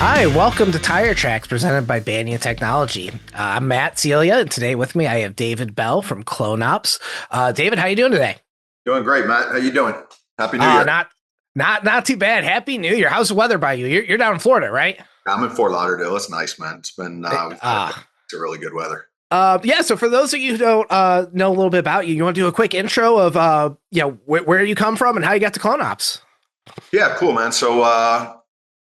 Hi, welcome to Tire Tracks presented by Banyan Technology. I'm Matt Celia, and today with me I have David Bell from CloneOps. David, how you doing today? Doing great, Matt. How you doing? Happy New Uh, Year. not not too bad. Happy New Year. How's the weather by you? You're down in Florida, right? I'm in Fort Lauderdale. It's nice, man. It's been Eh, we've had Uh, it's a really good weather. yeah. So for those of you who don't know a little bit about you, you want to do a quick intro of where you come from and how you got to CloneOps? Yeah, cool, man. So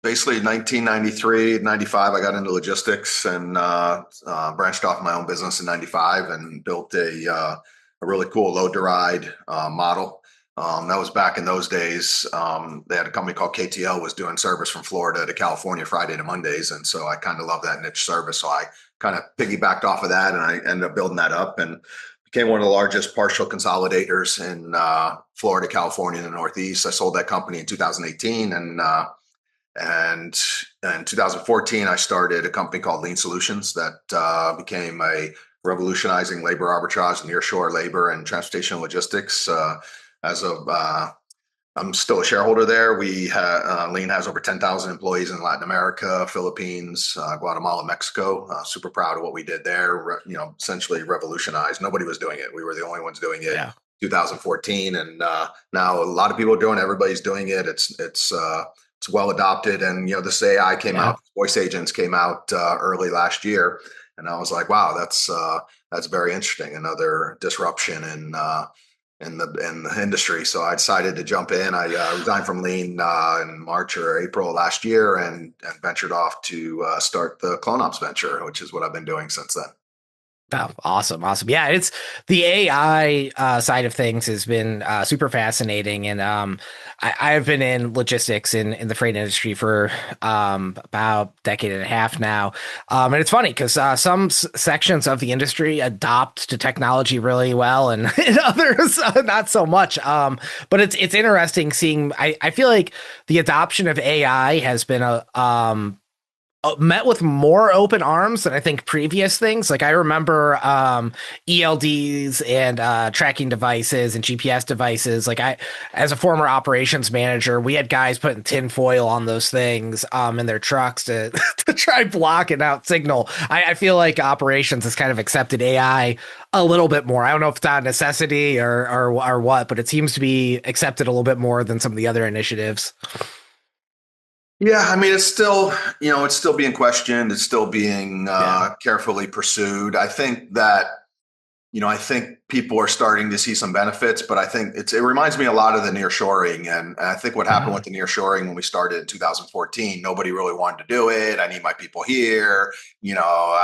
basically 1993, 95, I got into logistics and branched off my own business in 95 and built a really cool load to ride model. That was back in those days. They had a company called KTL was doing service from Florida to California Friday to Mondays. And so I kind of love that niche service. So I kind of piggybacked off of that and I ended up building that up and became one of the largest partial consolidators in Florida, California, and the Northeast. I sold that company in 2018 and in 2014, I started a company called Lean Solutions that became a revolutionizing labor arbitrage, nearshore labor, and transportation logistics. As of I'm still a shareholder there. Lean has over 10,000 employees in Latin America, Philippines, Guatemala, Mexico. Super proud of what we did there. Essentially revolutionized. Nobody was doing it. We were the only ones doing it. Yeah. 2014, and now a lot of people are doing it. Everybody's doing it. It's well adopted, and this AI came Yeah. out. Voice agents came out early last year, and I was like, wow, that's very interesting. Another disruption in the industry. So I decided to jump in. I resigned from Lean in March or April last year and ventured off to start the CloneOps venture, which is what I've been doing since then. Oh, awesome. Awesome. Yeah, it's the AI side of things has been super fascinating. And I've been in logistics in the freight industry for about a decade and a half now. And it's funny because some sections of the industry adopt to technology really well and, and others not so much. But it's interesting seeing, I feel like the adoption of AI has been met with more open arms than I think previous things. Like I remember ELDs and tracking devices and GPS devices. As a former operations manager, we had guys putting tinfoil on those things in their trucks to, to try blocking out signal. I feel like operations has kind of accepted AI a little bit more. I don't know if it's out of necessity or what, but it seems to be accepted a little bit more than some of the other initiatives. Yeah, I mean, it's still being questioned. It's still being Yeah. carefully pursued. I think people are starting to see some benefits, but I think it reminds me a lot of the nearshoring. And I think what happened with the nearshoring when we started in 2014, nobody really wanted to do it. I need my people here. I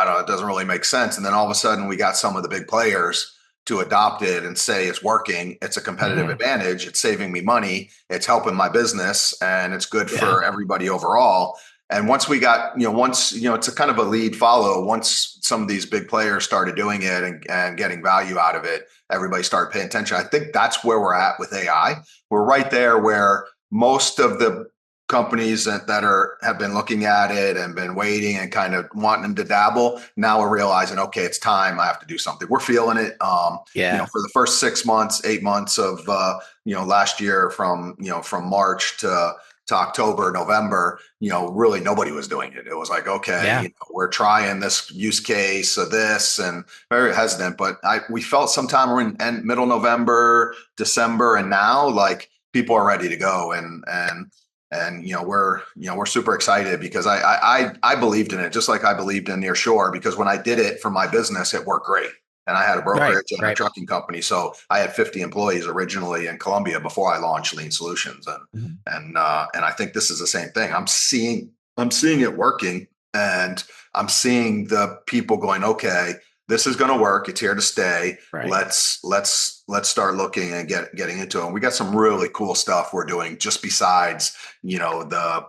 don't know, it doesn't really make sense. And then all of a sudden we got some of the big players to adopt it and say it's working. It's a competitive Mhm. advantage. It's saving me money. It's helping my business and it's good Yeah. for everybody overall. And once we got, it's a kind of a lead follow. Once some of these big players started doing it and getting value out of it, everybody started paying attention. I think that's where we're at with AI. We're right there where most of the companies that have been looking at it and been waiting and kind of wanting them to dabble. Now we're realizing, okay, it's time. I have to do something. We're feeling it. Yeah. For the first 6 months, 8 months of last year from March to October, November, really nobody was doing it. It was like, okay, Yeah. we're trying this use case of this and very hesitant, but we felt sometime we're in middle November, December, and now like people are ready to go and we're super excited because I believed in it just like I believed in nearshore because when I did it for my business, it worked great. And I had a Right. brokerage and a Right. trucking company. So I had 50 employees originally in Colombia before I launched Lean Solutions. Mhm. And I think this is the same thing. I'm seeing it working and I'm seeing the people going, okay, this is going to work. It's here to stay. Right. Let's start looking and getting into it. And we got some really cool stuff we're doing just besides, the,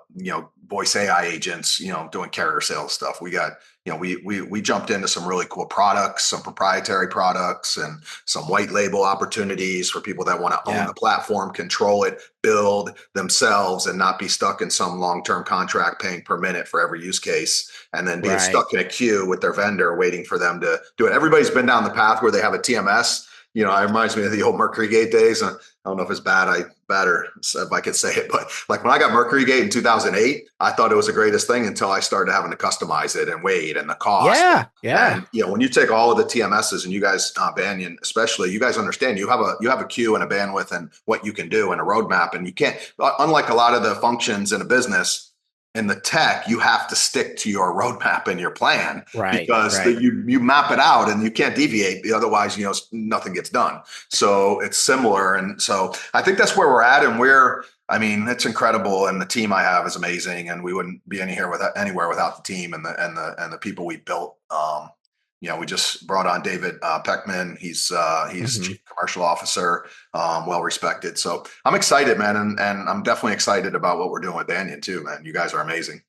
voice AI agents, doing carrier sales stuff. We got, we jumped into some really cool products, some proprietary products and some white label opportunities for people that want to own Yeah. the platform, control it, build themselves and not be stuck in some long-term contract paying per minute for every use case and then being Right. stuck in a queue with their vendor waiting for them to do it. Everybody's been down the path where they have a TMS. It reminds me of the old Mercury Gate days. I don't know if it's bad better, if I could say it. But like when I got Mercury Gate in 2008, I thought it was the greatest thing until I started having to customize it and weight and the cost. Yeah, yeah, And when you take all of the TMSs and you guys, Banyan especially, you guys understand you have a queue and a bandwidth and what you can do and a roadmap, and you can't. Unlike a lot of the functions in a business, in the tech, you have to stick to your roadmap and your plan right, because right. you map it out and you can't deviate. Otherwise, nothing gets done. So it's similar, and so I think that's where we're at, and I mean, it's incredible, and the team I have is amazing, and we wouldn't be anywhere without the team and the people we built. We just brought on David Peckman. He's Mhm. chief commercial officer, well respected. So I'm excited, man, and I'm definitely excited about what we're doing with Banyan too, man. You guys are amazing.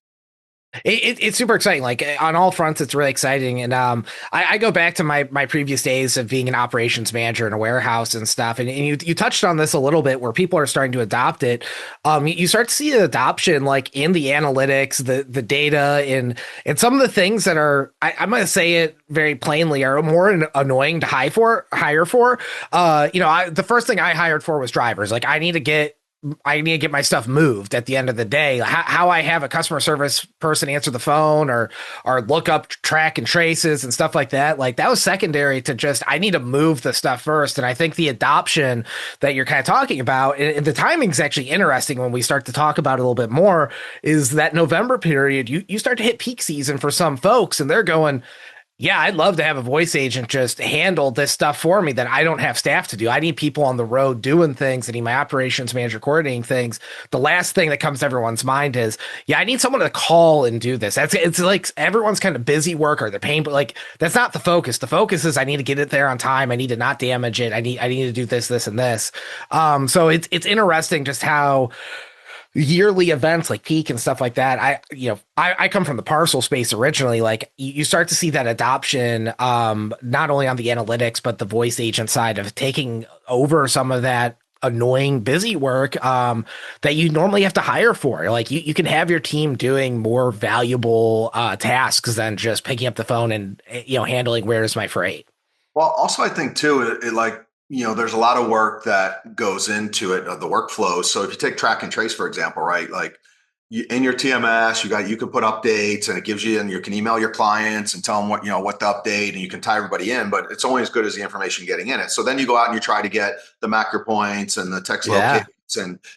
It's super exciting. Like on all fronts, it's really exciting. And I go back to my previous days of being an operations manager in a warehouse and stuff. And you touched on this a little bit, where people are starting to adopt it. You start to see the adoption like in the analytics, the data, and some of the things that are I'm going to say it very plainly, are more annoying to hire for. The first thing I hired for was drivers. Like I need to get my stuff moved at the end of the day. How I have a customer service person answer the phone or look up track and traces and stuff like that. Like that was secondary to just, I need to move the stuff first. And I think the adoption that you're kind of talking about, and the timing's actually interesting when we start to talk about it a little bit more, is that November period, you start to hit peak season for some folks and they're going, yeah, I'd love to have a voice agent just handle this stuff for me that I don't have staff to do. I need people on the road doing things. I need my operations manager coordinating things. The last thing that comes to everyone's mind is, yeah, I need someone to call and do this. It's like everyone's kind of busy work or they're paying, but like that's not the focus. The focus is I need to get it there on time. I need to not damage it. I need to do this, this, and this. So it's interesting just how yearly events like peak and stuff like that. I come from the parcel space originally. Like you start to see that adoption, not only on the analytics but the voice agent side of taking over some of that annoying busy work that you normally have to hire for. Like you can have your team doing more valuable tasks than just picking up the phone and handling where's my freight. Well, also I think too, there's a lot of work that goes into it, the workflows. So if you take track and trace, for example, right? Like in your TMS, you can put updates and it gives you, and you can email your clients and tell them what the update, and you can tie everybody in, but it's only as good as the information getting in it. So then you go out and you try to get the macro points and the text Yeah. locates,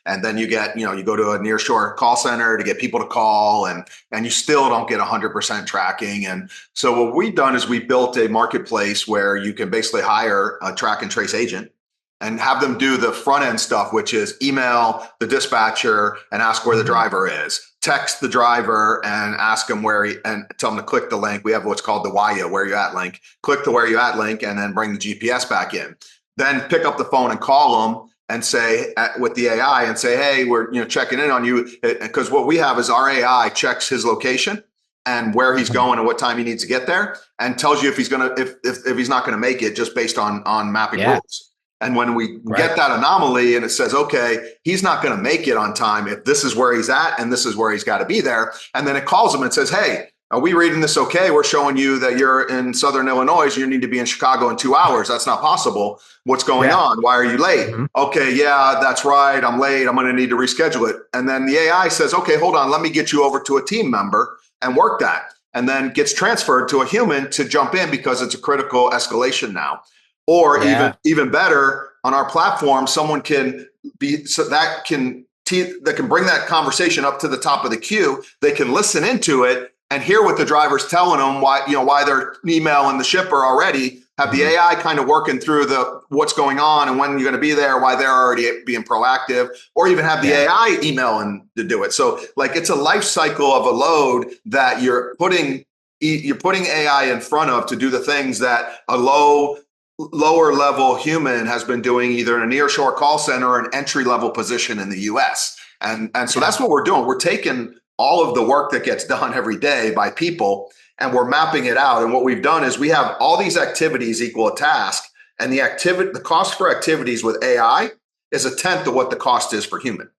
and then you get, you go to a nearshore call center to get people to call, and you still don't get 100% tracking. And so what we've done is we built a marketplace where you can basically hire a track and trace agent and have them do the front end stuff, which is email the dispatcher and ask where the Mhm. driver is, text the driver and ask them and tell them to click the link. We have what's called the where you at link. Click the where you at link and then bring the GPS back in. Then pick up the phone and call them and say with the AI and say, hey, we're checking in on you, because what we have is our AI checks his location and where he's going and what time he needs to get there, and tells you if he's not gonna make it just based on mapping Yeah. rules. And when we Right. get that anomaly and it says, okay, he's not going to make it on time if this is where he's at and this is where he's got to be there. And then it calls him and says, hey, are we reading this okay? We're showing you that you're in Southern Illinois. You need to be in Chicago in 2 hours. That's not possible. What's going Yeah. on? Why are you late? Mhm. Okay, yeah, that's right. I'm late. I'm going to need to reschedule it. And then the AI says, okay, hold on. Let me get you over to a team member and work that. And then gets transferred to a human to jump in because it's a critical escalation now. Or Yeah. even better, on our platform, someone can be so that can bring that conversation up to the top of the queue. They can listen into it and hear what the driver's telling them, why they're emailing the shipper already. Have the Mhm. AI kind of working through the what's going on and when you're going to be there, why they're already being proactive, or even have the Yeah. AI emailing to do it. So like it's a life cycle of a load that you're putting AI in front of to do the things that a lower level human has been doing either in a nearshore call center or an entry level position in the US. And so Yeah. that's what we're doing. We're taking all of the work that gets done every day by people and we're mapping it out. And what we've done is we have all these activities equal a task, and the cost for activities with AI is a tenth of what the cost is for human.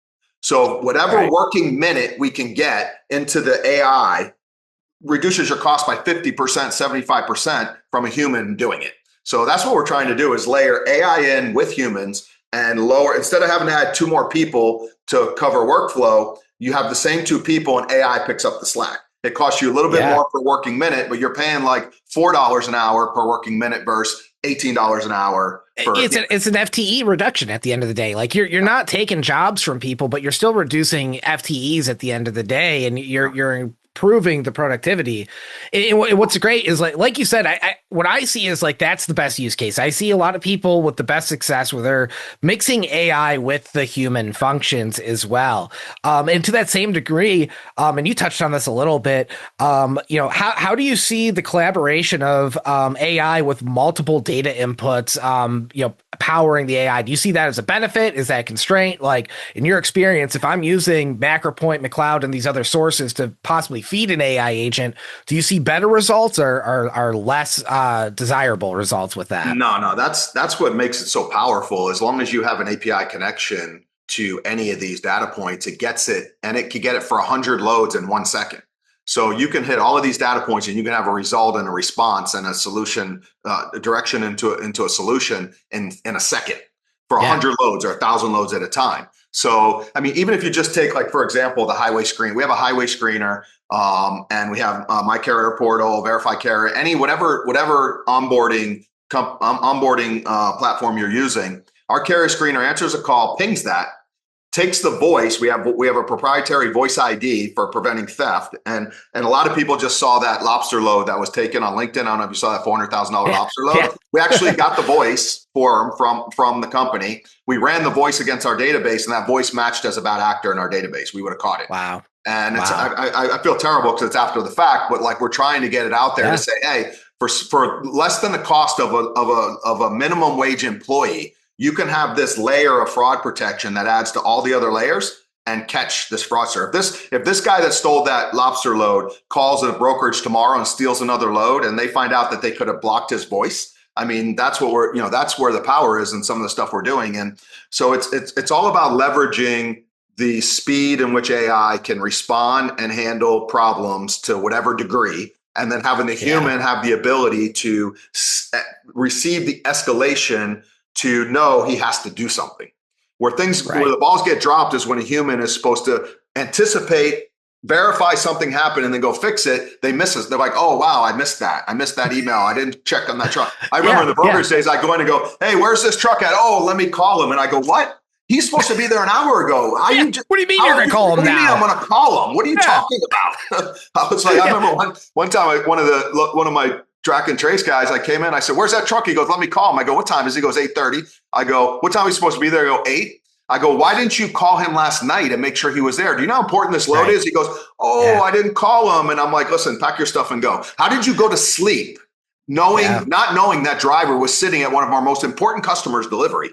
So whatever Right. working minute we can get into the AI reduces your cost by 50%, 75% from a human doing it. So that's what we're trying to do, is layer AI in with humans and lower, instead of having to add two more people to cover workflow, you have the same two people and AI picks up the slack. It costs you a little bit Yeah. more per working minute, but you're paying like $4 an hour per working minute versus $18 an hour for. It's an FTE reduction at the end of the day. Like you're not taking jobs from people, but you're still reducing FTEs at the end of the day, and you're improving the productivity. And what's great is like you said, what I see is like that's the best use case. I see a lot of people with the best success where they're mixing AI with the human functions as well. And to that same degree, and you touched on this a little bit, how do you see the collaboration of AI with multiple data inputs, powering the AI? Do you see that as a benefit? Is that a constraint? Like in your experience, if I'm using MacroPoint, McCloud, and these other sources to possibly feed an AI agent, do you see better results or less desirable results with that? No, that's what makes it so powerful. As long as you have an API connection to any of these data points, it gets it, and it can get it for 100 loads in 1 second. So you can hit all of these data points, and you can have a result and a response and a solution, a direction into a solution in a second for Yeah. 100 loads or 1,000 loads at a time. So, I mean, even if you just take, like, for example, the highway screen, we have a highway screener, and we have My Carrier Portal, Verify Carrier, whatever onboarding platform you're using. Our carrier screener answers a call, pings that, takes the voice. We have a proprietary voice ID for preventing theft, and a lot of people just saw that lobster load that was taken on LinkedIn. I don't know if you saw that $400,000 lobster load. Yeah. We actually got the voice for them from the company. We ran the voice against our database, and that voice matched as a bad actor in our database. We would have caught it. Wow. And it's Wow. I feel terrible because it's after the fact, but like we're trying to get it out there to Yeah. say, hey, for less than the cost of a minimum wage employee, you can have this layer of fraud protection that adds to all the other layers and catch this fraudster. If this guy that stole that lobster load calls a brokerage tomorrow and steals another load, and they find out that they could have blocked his voice, I mean, that's that's where the power is in some of the stuff we're doing. And so it's all about leveraging the speed in which AI can respond and handle problems to whatever degree, and then having the human have the ability to receive the escalation to know he has to do something. Where the balls get dropped is when a human is supposed to anticipate, verify something happened, and then go fix it. They miss us. They're like, oh, wow, I missed that. I missed that email. I didn't check on that truck. I remember in the brokerage days, I go in and go, hey, where's this truck at? Oh, let me call him. And I go, what? He's supposed to be there an hour ago. What do you mean you're going to call him now? What do you mean I'm going to call him? What are you talking about? I was like, I remember one time, one of my track and trace guys, I came in, I said, where's that truck? He goes, let me call him. I go, what time is he? He goes, 8:30. I go, what time are we supposed to be there? I go, 8. I go, why didn't you call him last night and make sure he was there? Do you know how important this load is? He goes, I didn't call him. And I'm like, listen, pack your stuff and go. How did you go to sleep not knowing that driver was sitting at one of our most important customers' delivery?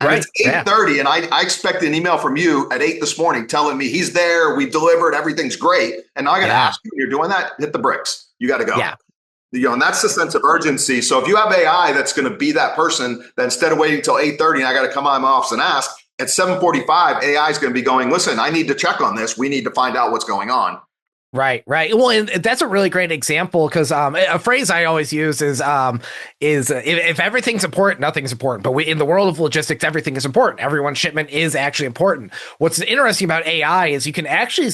And it's 8:30, and I expect an email from you at 8 this morning telling me he's there, we've delivered, everything's great. And now I got to ask you, when you're doing that, hit the bricks. You got to go. Yeah. And that's the sense of urgency. So if you have AI that's going to be that person, that instead of waiting until 8:30, and I got to come out of my office and ask, at 7:45, AI is going to be going, listen, I need to check on this. We need to find out what's going on. Right. Well, and that's a really great example because a phrase I always use is if everything's important, nothing's important. But in the world of logistics, everything is important. Everyone's shipment is actually important. What's interesting about AI is you can actually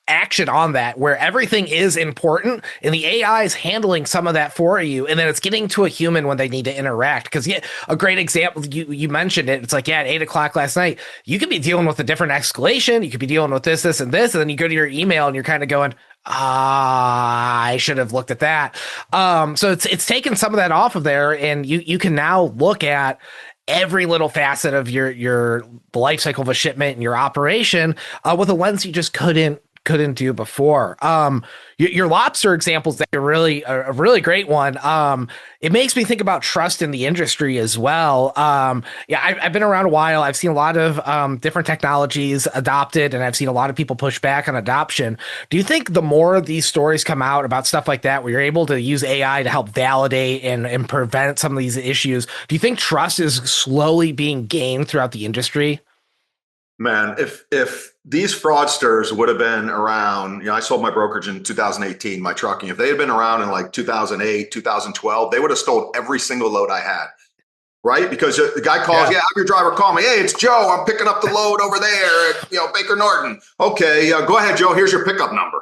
action on that where everything is important and the AI is handling some of that for you, and then it's getting to a human when they need to interact. Because a great example, you mentioned it, it's like at 8 o'clock last night, you could be dealing with a different escalation, you could be dealing with this and this, and then you go to your email and you're kind of going, I should have looked at that. So it's taken some of that off of there, and you can now look at every little facet of the life cycle of a shipment and your operation with a lens you just couldn't do before. Your lobster example is a really great one. It makes me think about trust in the industry as well. I've been around a while. I've seen a lot of different technologies adopted, and I've seen a lot of people push back on adoption. Do you think the more of these stories come out about stuff like that, where you're able to use AI to help validate and prevent some of these issues, do you think trust is slowly being gained throughout the industry? Man, if these fraudsters would have been around, I sold my brokerage in 2018, my trucking. If they had been around in like 2008, 2012, they would have stolen every single load I had. right? Because the guy calls, Yeah. yeah, have your driver call me. Hey, it's Joe. I'm picking up the load over there at Baker Norton. Okay, go ahead, Joe. Here's your pickup number.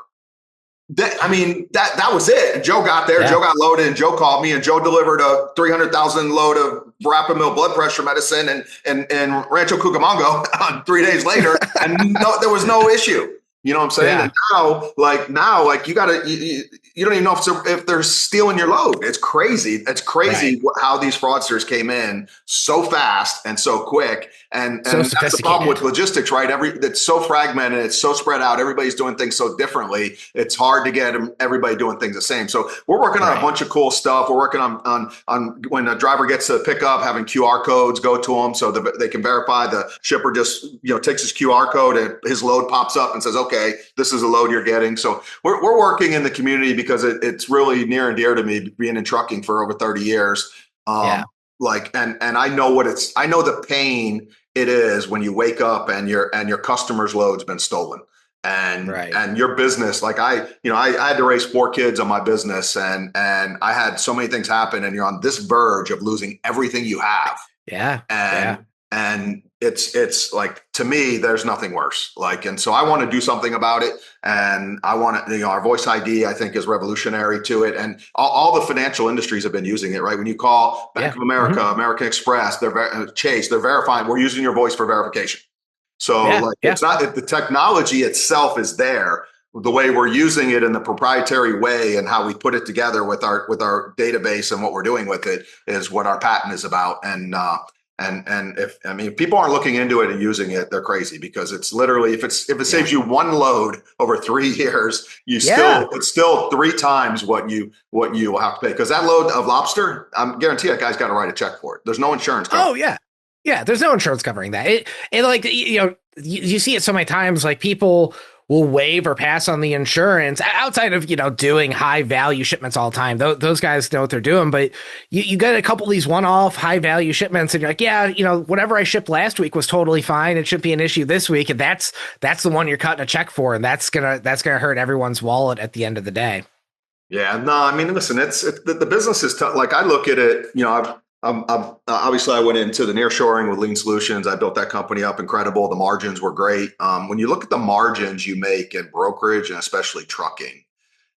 That was it. And Joe got there. Yeah. Joe got loaded, and Joe called me, and Joe delivered a 300,000 load of verapamil blood pressure medicine and Rancho Cucamonga 3 days later, and no, there was no issue. You know what I'm saying? Yeah. And now, you gotta, you don't even know if they're stealing your load. It's crazy. It's Right. crazy how these fraudsters came in so fast and so quick. So And that's the problem with sophisticated. logistics, right? It's so fragmented, it's so spread out. Everybody's doing things so differently. It's hard to get everybody doing things the same. So we're working on a Right. bunch of cool stuff. We're working on when a driver gets to pick up, having QR codes go to them so that they can verify. The shipper just takes his QR code and his load pops up and says, "Okay, this is a load you're getting." So we're working in the community because it's really near and dear to me, being in trucking for over 30 years. Yeah. And I know I know the pain it is when you wake up and your customer's load's been stolen, Right. and your business, like I had to raise 4 kids on my business, and I had so many things happen, and you're on this verge of losing everything you have. Yeah. Yeah. And it's like, to me, there's nothing worse. Like, and so I want to do something about it. And I want to, our voice ID, I think, is revolutionary to it. And all the financial industries have been using it, right? When you call Bank Yeah. of America, American Express, Chase, they're verifying, we're using your voice for verification. So Yeah. like, Yeah. it's not, the technology itself is there. The way we're using it in the proprietary way and how we put it together with our database and what we're doing with it is what our patent is about. And if people aren't looking into it and using it, they're crazy, because it's literally, if it Yeah. saves you one load over 3 years, Yeah. it's still 3 times what you will have to pay. Because that load of lobster, I'm guarantee that guy's got to write a check for it. There's no insurance coverage. Oh yeah. Yeah. There's no insurance covering that. It like, you see it so many times, like people will waive or pass on the insurance outside of, doing high value shipments all the time. Those guys know what they're doing, but you get a couple of these one-off high value shipments and you're like, yeah, whatever I shipped last week was totally fine. It shouldn't be an issue this week. And that's the one you're cutting a check for. And that's gonna hurt everyone's wallet at the end of the day. Yeah, no, I mean, listen, the business is tough. Like, I look at it, I've obviously I went into the nearshoring with Lean Solutions. I built that company up incredible. The margins were great. When you look at the margins you make in brokerage and especially trucking,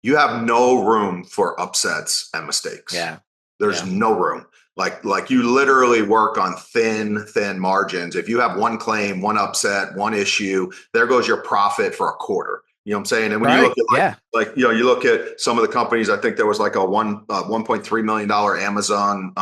you have no room for upsets and mistakes. Yeah. There's Yeah. no room. Like you literally work on thin margins. If you have one claim, one upset, one issue, there goes your profit for a quarter. You know what I'm saying? And when you Right. look at Yeah. you look at some of the companies, I think there was like a $1.3 million Amazon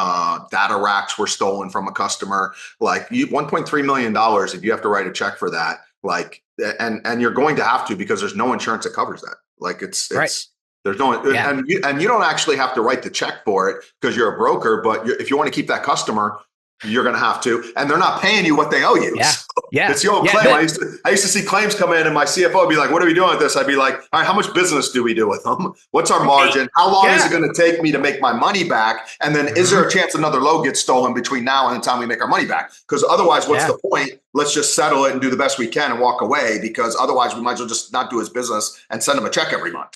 data racks were stolen from a customer. Like, $1.3 million, if you have to write a check for that, like, and you're going to have to, because there's no insurance that covers that. Like, Right. there's no, Yeah. and you don't actually have to write the check for it because you're a broker, but if you want to keep that customer, you're going to have to, and they're not paying you what they owe you. Yeah. So Yeah. it's the old Yeah. claim. I used to see claims come in, and my CFO would be like, "What are we doing with this?" I'd be like, "All right, how much business do we do with them? What's our margin? How long is it Yeah. going to take me to make my money back? And then is there a chance another load gets stolen between now and the time we make our money back? Because otherwise, what's Yeah. the point? Let's just settle it and do the best we can and walk away, because otherwise we might as well just not do his business and send him a check every month."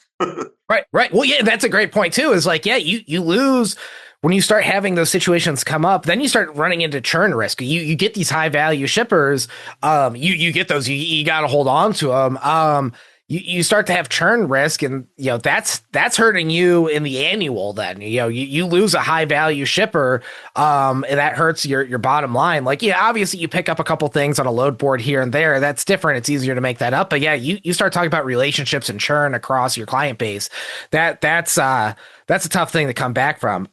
Right, right. Well, yeah, that's a great point too. Is like, yeah, you lose when you start having those situations come up. Then you start running into churn risk. You get these high value shippers. You get those. You got to hold on to them. You start to have churn risk, and that's hurting you in the annual. Then you lose a high value shipper, and that hurts your bottom line. Like, yeah, obviously you pick up a couple things on a load board here and there. That's different. It's easier to make that up. But yeah, you start talking about relationships and churn across your client base. That's a tough thing to come back from.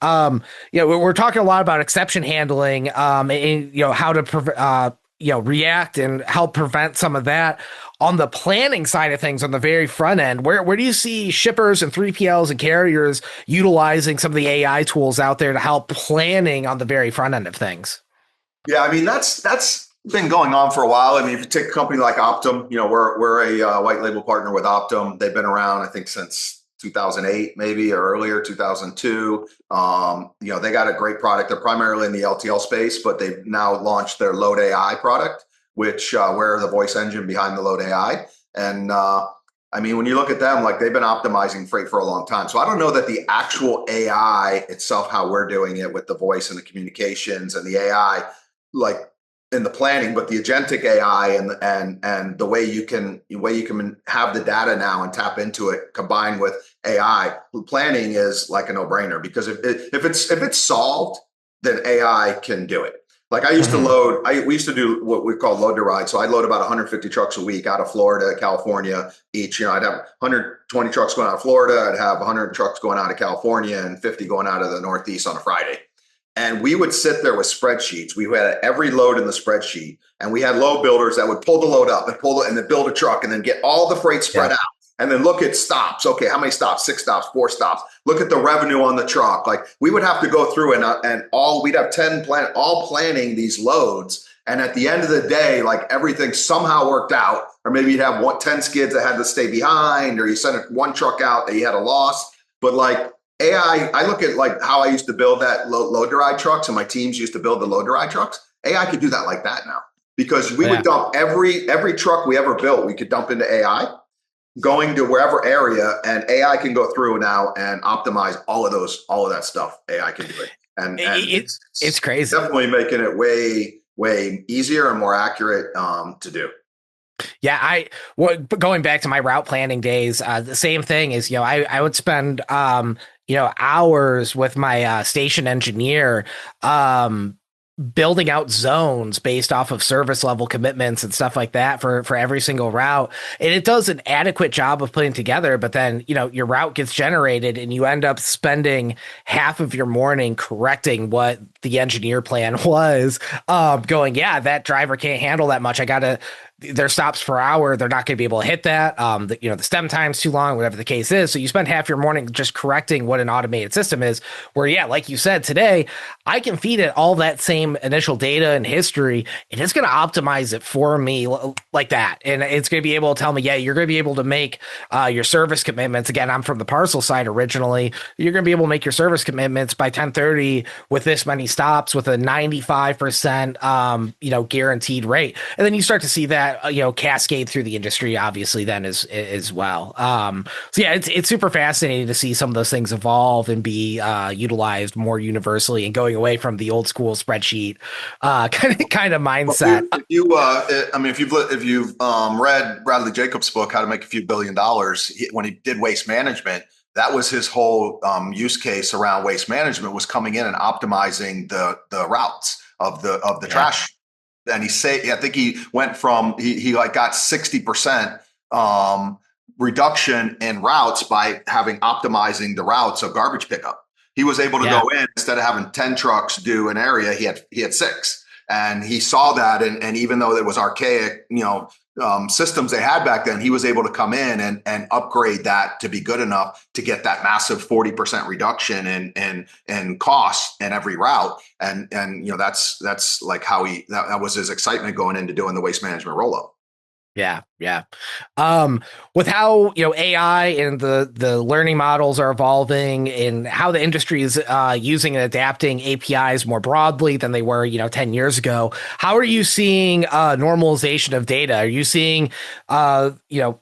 We're talking a lot about exception handling, and how to react and help prevent some of that. On the planning side of things, on the very front end, where do you see shippers and 3PLs and carriers utilizing some of the AI tools out there to help planning on the very front end of things? Yeah, I mean, that's been going on for a while. I mean, if you take a company like Optum, we're a white label partner with Optum. They've been around, I think, since 2008, maybe, or earlier, 2002. They got a great product. They're primarily in the LTL space, but they've now launched their Load AI product, which we're the voice engine behind the Load AI. And I mean, when you look at them, like they've been optimizing freight for a long time. So I don't know that the actual AI itself, how we're doing it with the voice and the communications and the AI, like in the planning, but the agentic AI and the way you can have the data now and tap into it combined with AI planning is like a no brainer because if it's solved, then AI can do it. Like I used to Mhm. load, we used to do what we call load to ride. So I load about 150 trucks a week out of Florida, California each. I'd have 120 trucks going out of Florida. I'd have 100 trucks going out of California and 50 going out of the Northeast on a Friday. And we would sit there with spreadsheets. We had every load in the spreadsheet, and we had load builders that would pull the load up and pull it and then build a truck and then get all the freight spread Yeah. out and then look at stops. Okay, how many stops? 6 stops, 4 stops. Look at the revenue on the truck. Like we would have to go through and all we'd have 10 all planning these loads. And at the end of the day, like everything somehow worked out. Or maybe you'd have 10 skids that had to stay behind, or you sent one truck out that you had a loss. But like AI, I look at like how I used to build that load to ride trucks, and my teams used to build the load to ride trucks. AI could do that like that now because we would Yeah. dump every truck we ever built. We could dump into AI going to wherever area, and AI can go through now and optimize all of that stuff. AI can do it, and It, it's it's crazy. definitely making it way easier and more accurate to do. Yeah, going back to my route planning days, the same thing is, I would spend hours with my station engineer building out zones based off of service level commitments and stuff like that for every single route. And it does an adequate job of putting together, but then, your route gets generated and you end up spending half of your morning correcting what the engineer plan was, going, yeah, that driver can't handle that much. I gotta their stops per hour, they're not going to be able to hit that. The stem time's too long, whatever the case is. So you spend half your morning just correcting what an automated system is. Where, yeah, like you said today, I can feed it all that same initial data and history, and it's going to optimize it for me like that. And it's going to be able to tell me, yeah, you're going to be able to make your service commitments. Again, I'm from the parcel side originally. You're going to be able to make your service commitments by 10:30 with this many stops with a 95% guaranteed rate. And then you start to see that cascade through the industry, obviously, then as well. So yeah, it's super fascinating to see some of those things evolve and be utilized more universally, and going away from the old school spreadsheet kind of Well, mindset. if you've read Bradley Jacobs' book, How to Make a Few $1 billion, when he did waste management, that was his whole use case around waste management was coming in and optimizing the routes of the Yeah, trash. And I think he went from he like got 60% um, reduction in routes by having optimizing the routes of garbage pickup. He was able to yeah. go in instead of having 10 trucks do an area, he had six. And he saw that, and even though it was archaic, systems they had back then, he was able to come in and upgrade that to be good enough to get that massive 40% reduction in costs in every route. And that's like how that was his excitement going into doing the waste management roll up. Yeah, yeah. With how AI and the learning models are evolving, and how the industry is using and adapting APIs more broadly than they were 10 years ago, how are you seeing normalization of data? Are you seeing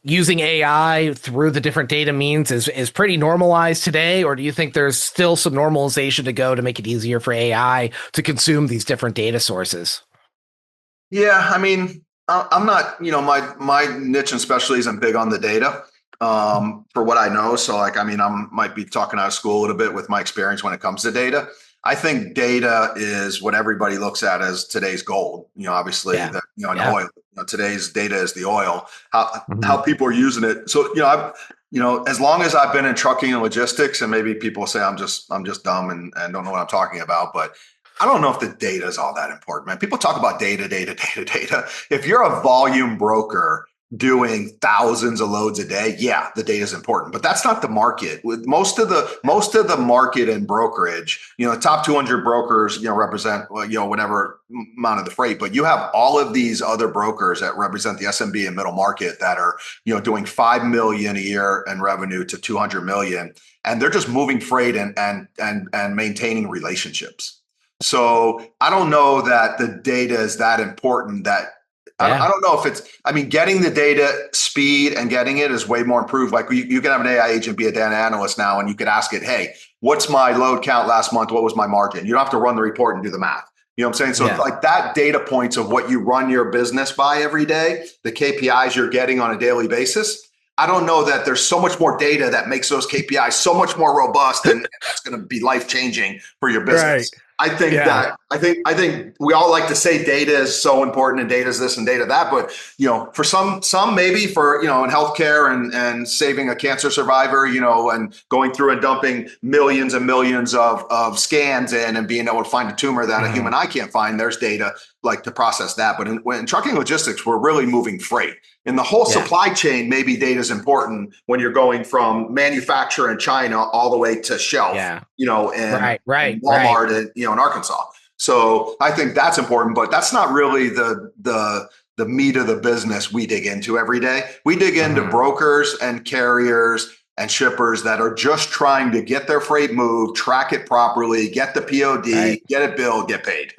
using AI through the different data means is pretty normalized today, or do you think there's still some normalization to go to make it easier for AI to consume these different data sources? Yeah, I mean, I'm not, my niche and specialty isn't big on the data for what I know. So, like, I mean, I might be talking out of school a little bit with my experience when it comes to data. I think data is what everybody looks at as today's gold. Obviously, Yeah, that in yeah. oil. Today's data is the oil. How Mhm. people are using it. So, as long as I've been in trucking and logistics, and maybe people say I'm just dumb and don't know what I'm talking about, but I don't know if the data is all that important, man. People talk about data. If you're a volume broker doing thousands of loads a day, yeah, the data is important, but that's not the market. With most of the market and brokerage, the top 200 brokers, represent whatever amount of the freight, but you have all of these other brokers that represent the SMB and middle market that are doing 5 million a year in revenue to 200 million, and they're just moving freight and maintaining relationships. So I don't know that the data is that important that I Yeah. don't know if it's, I mean, getting the data speed and getting it is way more improved. Like you can have an AI agent be a data analyst now, and you could ask it, hey, what's my load count last month? What was my margin? You don't have to run the report and do the math. You know what I'm saying? So Yeah. like that data points of what you run your business by every day, the KPIs you're getting on a daily basis. I don't know that there's so much more data that makes those KPIs so much more robust, and that's going to be life changing for your Right. business. I think Yeah. that I think we all like to say data is so important and data is this and data that, but for some maybe for in healthcare and saving a cancer survivor, and going through and dumping millions and millions of scans in and being able to find a tumor that a Mhm. human eye can't find, there's data like to process that. But in trucking logistics, we're really moving freight. In the whole Yeah. supply chain, maybe data is important when you're going from manufacturer in China all the way to shelf, Yeah. in Right. Right. Right. Walmart, in Arkansas. So I think that's important, but that's not really the meat of the business we dig into every day. We dig into Mhm. brokers and carriers and shippers that are just trying to get their freight moved, track it properly, get the Right. POD, get it billed, get paid.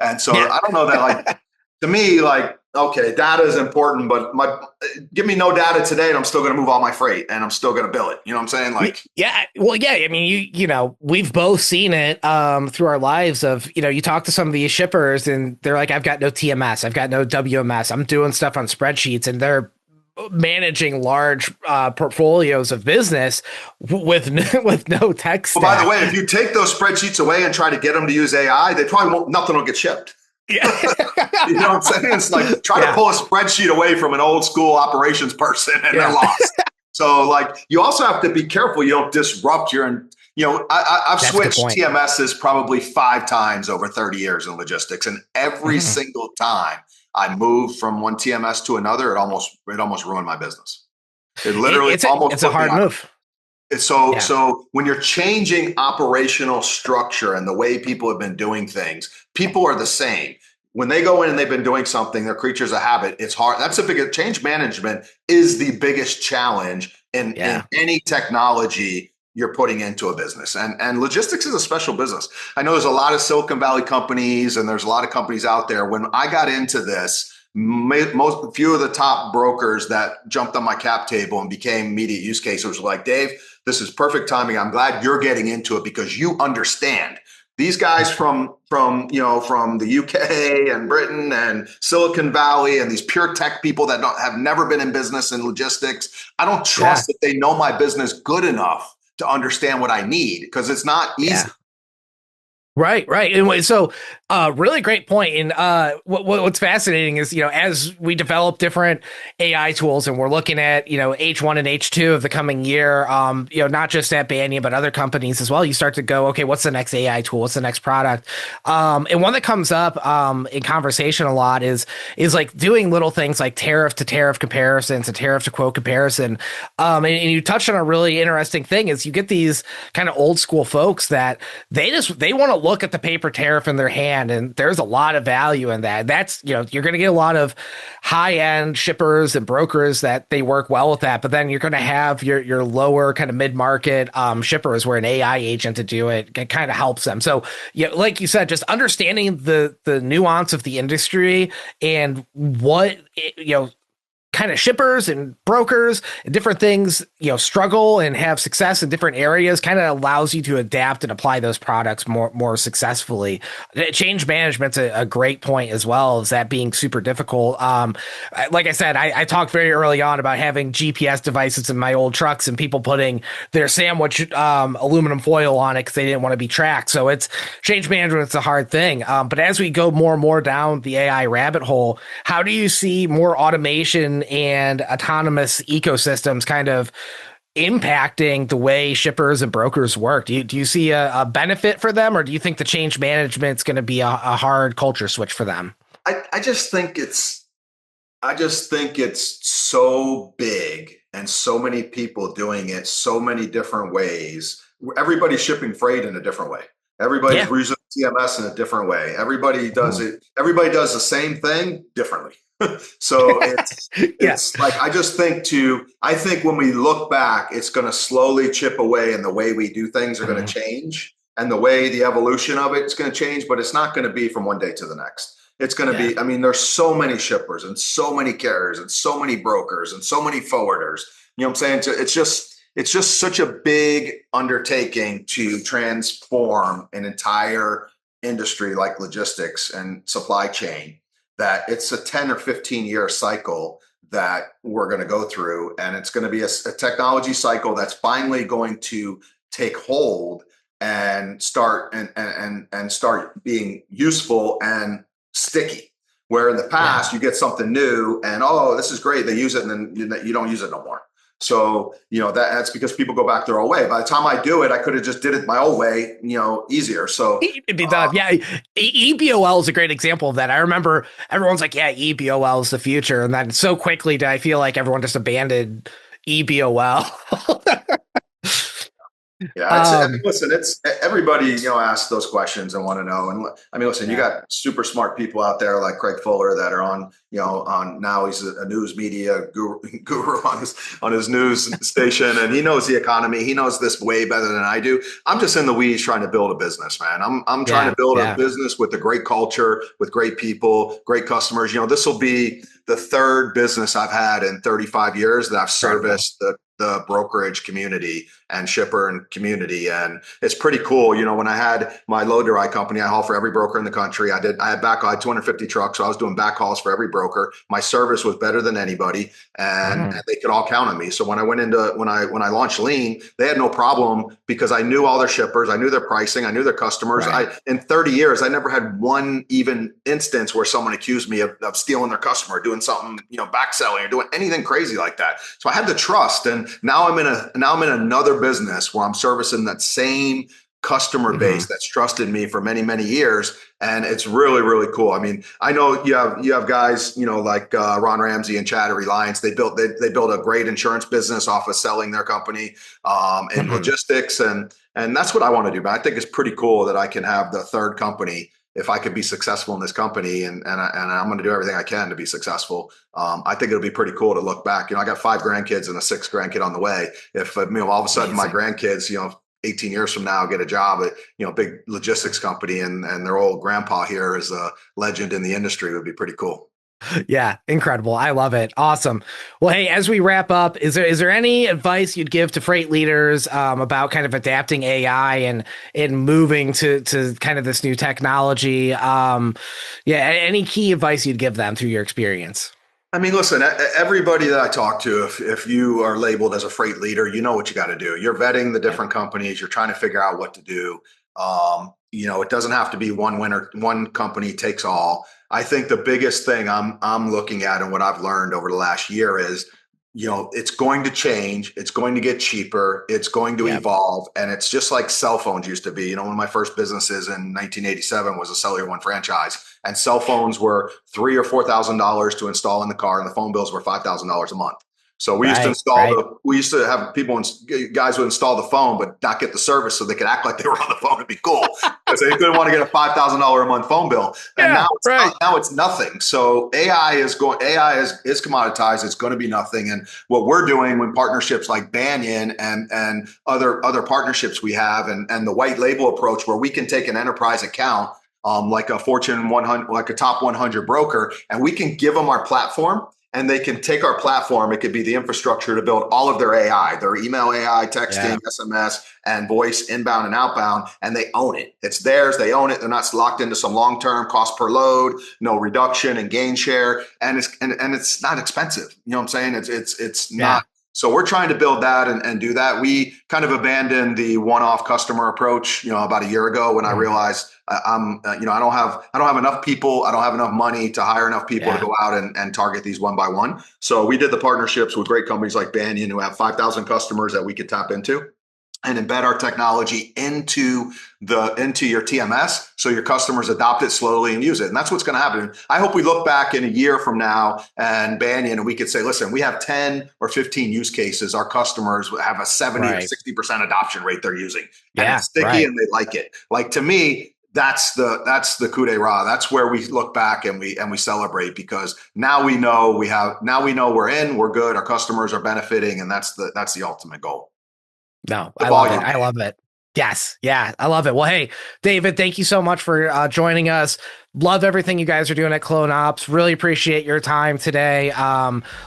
And so Yeah. I don't know that, like, to me, like, okay, data is important, but give me no data today and I'm still going to move all my freight and I'm still going to bill it. You know what I'm saying? Like, Yeah, well, yeah. I mean, we've both seen it through our lives. Of you talk to some of these shippers, and they're like, "I've got no TMS, I've got no WMS, I'm doing stuff on spreadsheets," and they're managing large portfolios of business with with no tech well, by the stack. way, if you take those spreadsheets away and try to get them to use AI, they probably won't, nothing will get shipped. Yeah, You know what I'm saying? It's like try to yeah, pull a spreadsheet away from an old school operations person and they're yeah. lost. So like you also have to be careful you don't disrupt your, I've That's a good switched point. TMSs probably 5 times over 30 years in logistics. And every Mhm. single time I moved from one TMS to another, it almost ruined my business. It literally almost It's a put me hard out. move. So, Yeah. so when you're changing operational structure and the way people have been doing things, people are the same. When they go in and they've been doing something, they're creatures of habit. It's hard. That's the biggest change. Management is the biggest challenge in Yeah. any technology you're putting into a business. And logistics is a special business. I know there's a lot of Silicon Valley companies and there's a lot of companies out there. When I got into this, most few of the top brokers that jumped on my cap table and became immediate use cases were like, Dave, this is perfect timing. I'm glad you're getting into it because you understand. These guys from the UK and Britain and Silicon Valley and these pure tech people that have never been in business and logistics, I don't Yeah. trust that they know my business good enough to understand what I need because it's not easy. Yeah. Right, right. And so, really great point. And what's fascinating is, as we develop different AI tools, and we're looking at, H1 and H2 of the coming year, not just at Banyan, but other companies as well. You start to go, okay, what's the next AI tool? What's the next product? And one that comes up in conversation a lot is like doing little things like tariff to tariff comparisons and tariff to quote comparison. And you touched on a really interesting thing is you get these kind of old school folks that they want to look at the paper tariff in their hand, and there's a lot of value in that. That's you're going to get a lot of high end shippers and brokers that they work well with that, but then you're going to have your lower kind of mid market shippers where an AI agent to do it kind of helps them. So yeah, like you said, just understanding the nuance of the industry and what kind of shippers and brokers and different things, struggle and have success in different areas kind of allows you to adapt and apply those products more successfully. Change management's a great point as well, as that being super difficult. Like I said, I talked very early on about having GPS devices in my old trucks and people putting their sandwich aluminum foil on it because they didn't want to be tracked. So it's change management. It's a hard thing. But as we go more and more down the AI rabbit hole, how do you see more automation and autonomous ecosystems kind of impacting the way shippers and brokers work? Do you see a benefit for them, or do you think the change management is going to be a hard culture switch for them? I just think it's so big and so many people doing it so many different ways. Everybody's shipping freight in a different way. Everybody's Yeah. using TMS in a different way. Everybody does Mhm. it. Everybody does the same thing differently. So it's Yeah. it's like I think when we look back, it's going to slowly chip away, and the way we do things are going to Mhm. change, and the way the evolution of it's going to change, but it's not going to be from one day to the next. It's going to Yeah. be, I mean, there's so many shippers and so many carriers and so many brokers and so many forwarders. You know what I'm saying? It's just such a big undertaking to transform an entire industry like logistics and supply chain, that it's a 10 or 15-year cycle that we're going to go through. And it's going to be a technology cycle that's finally going to take hold and start being useful and sticky. Where in the Yeah. past you get something new and, oh, this is great, they use it, and then you don't use it no more. So that's because people go back their old way. By the time I do it, I could have just did it my old way, easier. So It'd be done. Yeah. EBOL is a great example of that. I remember everyone's like, yeah, EBOL is the future. And then so quickly did I feel like everyone just abandoned EBOL. yeah, I mean, um, listen, it's everybody, asks those questions and want to know. And I mean, listen, you yeah. got super smart people out there like Craig Fuller that are on, on now he's a news media guru on his news station, and he knows the economy. He knows this way better than I do. I'm just in the weeds trying to build a business, man. I'm trying to Yeah. build a Yeah. business with a great culture, with great people, great customers. This will be the third business I've had in 35 years that I've Incredible. serviced the brokerage community and shipper and community. And it's pretty cool. When I had my load to ride company, I haul for every broker in the country. I had 250 trucks. So I was doing backhauls for every broker. My service was better than anybody, and Mhm. they could all count on me. So when I launched Lean, they had no problem because I knew all their shippers. I knew their pricing. I knew their customers. Right. In 30 years, I never had one even instance where someone accused me of stealing their customer, doing something, back selling or doing anything crazy like that. So I had the trust. And now I'm in another business where I'm servicing that same customer base Mhm. that's trusted me for many, many years. And it's really, really cool. I mean, I know you have guys, like Ron Ramsey and Chad at Reliance. They built a great insurance business off of selling their company in Mhm. logistics. And that's what I want to do. But I think it's pretty cool that I can have the third company if I could be successful in this company, and I'm going to do everything I can to be successful. I think it'll be pretty cool to look back. I got 5 grandkids and a sixth grandkid on the way. If all of a sudden my Amazing. grandkids, 18 years from now, get a job at a big logistics company, and their old grandpa here is a legend in the industry, would be pretty cool. Yeah, incredible. I love it. Awesome. Well, hey, as we wrap up, is there any advice you'd give to freight leaders about kind of adapting AI and moving to kind of this new technology? Yeah, any key advice you'd give them through your experience? I mean, listen, everybody that I talk to, if you are labeled as a freight leader, you know what you got to do. You're vetting the Yeah. different companies. You're trying to figure out what to do. It doesn't have to be one winner, one company takes all. I think the biggest thing I'm looking at and what I've learned over the last year is, it's going to change. It's going to get cheaper. It's going to Yep. evolve. And it's just like cell phones used to be. One of my first businesses in 1987 was a Cellular One franchise, and cell phones were $3,000 or $4,000 to install in the car, and the phone bills were $5,000 a month. So Right. Right. we used to have guys would install the phone, but not get the service so they could act like they were on the phone. It'd be cool because they didn't want to get a $5,000 a month phone bill. And Yeah. Right. now it's nothing. So AI is commoditized. It's going to be nothing. And what we're doing when partnerships like Banyan and other partnerships we have, and the white label approach where we can take an enterprise account, like a Fortune 100, like a top 100 broker, and we can give them our platform, and they can take our platform. It could be the infrastructure to build all of their AI, their email AI, texting, Yeah. SMS, and voice inbound and outbound, and they own it. It's theirs. They own it. They're not locked into some long-term cost per load, no reduction and gain share, and it's not expensive. You know what I'm saying? It's not. Yeah. So we're trying to build that and do that. We kind of abandoned the one-off customer approach, about a year ago when I Mhm. realized I don't have enough people. I don't have enough money to hire enough people to Yeah. go out and target these one by one. So we did the partnerships with great companies like Banyan, who have 5,000 customers that we could tap into and embed our technology into your TMS, so your customers adopt it slowly and use it. And that's what's going to happen. I hope we look back in a year from now and Banyan, and we could say, listen, we have 10 or 15 use cases. Our customers have a 70 or Right. 60% adoption rate they're using, and Yeah. it's sticky Right. and they like it. Like, to me, that's the coup de rah. That's where we look back and we celebrate, because now we know we're good. Our customers are benefiting, and that's the ultimate goal. No, The I love it. volume I game. love it. Yes. Yeah. I love it. Well, hey, David, thank you so much for joining us. Love everything you guys are doing at Clone Ops. Really appreciate your time today.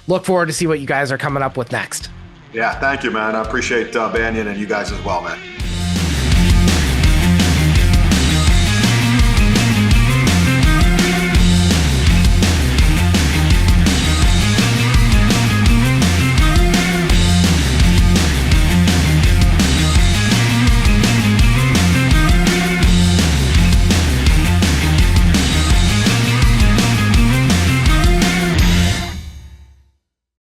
Look forward to see what you guys are coming up with next. Yeah, thank you, man. I appreciate Banyan and you guys as well, man.